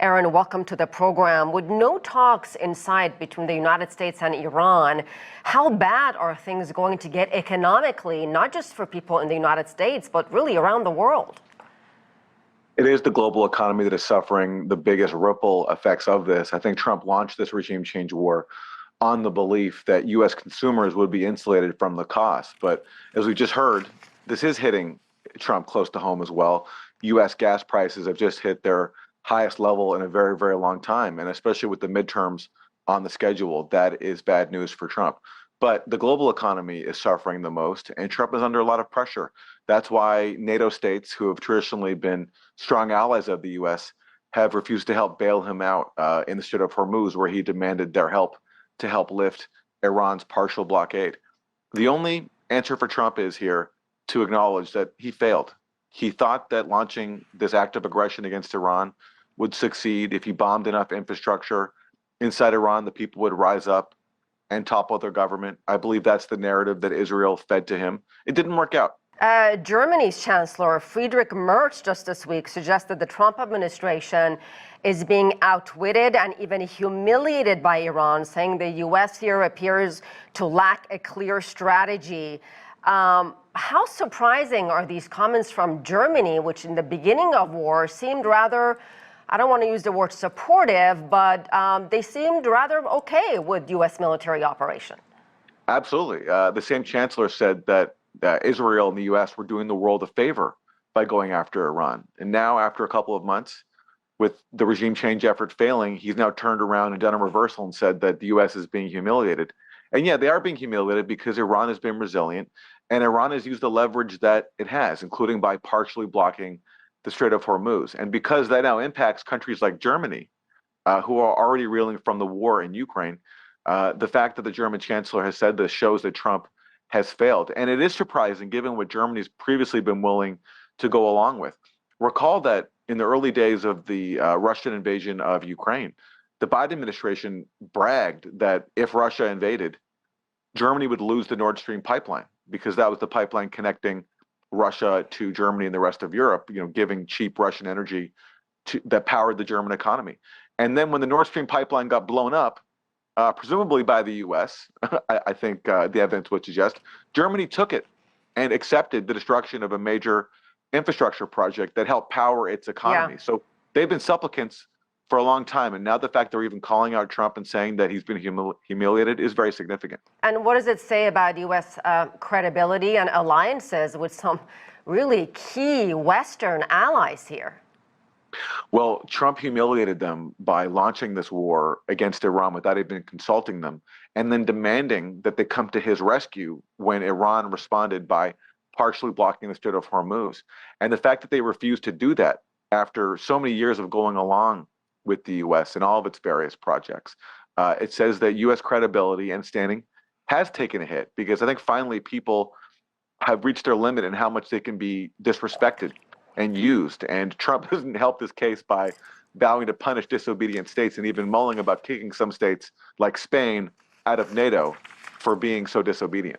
Aaron, welcome to the program. With no talks in sight between the United States and Iran, how bad are things going to get economically, not just for people in the United States, but really around the world? It is the global economy that is suffering the biggest ripple effects of this. I think Trump launched this regime change war on the belief that U.S. consumers would be insulated from the cost. But as we just heard, this is hitting Trump close to home as well. U.S. gas prices have just hit their highest level in a very, very long time. And especially with the midterms on the schedule, that is bad news for Trump. But the global economy is suffering the most, and Trump is under a lot of pressure. That's why NATO states, who have traditionally been strong allies of the U.S., have refused to help bail him out in the Strait of Hormuz, where he demanded their help to help lift Iran's partial blockade. The only answer for Trump is here to acknowledge that he failed. He thought that launching this act of aggression against Iran would succeed. If he bombed enough infrastructure inside Iran, the people would rise up and topple their government. I believe that's the narrative that Israel fed to him. It didn't work out. Germany's Chancellor Friedrich Merz just this week suggested the Trump administration is being outwitted and even humiliated by Iran, saying the U.S. here appears to lack a clear strategy. How surprising are these comments from Germany, which in the beginning of war seemed rather, I don't want to use the word supportive, but they seemed rather okay with U.S. military operation? Absolutely. The same chancellor said that Israel and the U.S. were doing the world a favor by going after Iran. And now, after a couple of months, with the regime change effort failing, he's now turned around and done a reversal and said that the U.S. is being humiliated. And yeah, they are being humiliated because Iran has been resilient, and Iran has used the leverage that it has, including by partially blocking the Strait of Hormuz. And because that now impacts countries like Germany, who are already reeling from the war in Ukraine, the fact that the German chancellor has said this shows that Trump has failed. And it is surprising given what Germany's previously been willing to go along with. Recall that in the early days of the Russian invasion of Ukraine, the Biden administration bragged that if Russia invaded, Germany would lose the Nord Stream pipeline because that was the pipeline connecting Russia to Germany and the rest of Europe, giving cheap Russian energy that powered the German economy. And then when the Nord Stream pipeline got blown up, presumably by the U.S., I think the evidence would suggest, Germany took it and accepted the destruction of a major infrastructure project that helped power its economy. Yeah. So they've been supplicants for a long time. And now the fact they're even calling out Trump and saying that he's been humiliated is very significant. And what does it say about U.S. credibility and alliances with some really key Western allies here? Well, Trump humiliated them by launching this war against Iran without even consulting them, and then demanding that they come to his rescue when Iran responded by partially blocking the Strait of Hormuz. And the fact that they refused to do that after so many years of going along with the U.S. and all of its various projects, it says that U.S. credibility and standing has taken a hit, because I think finally people have reached their limit in how much they can be disrespected and used. And Trump hasn't helped this case by vowing to punish disobedient states and even mulling about kicking some states like Spain out of NATO for being so disobedient.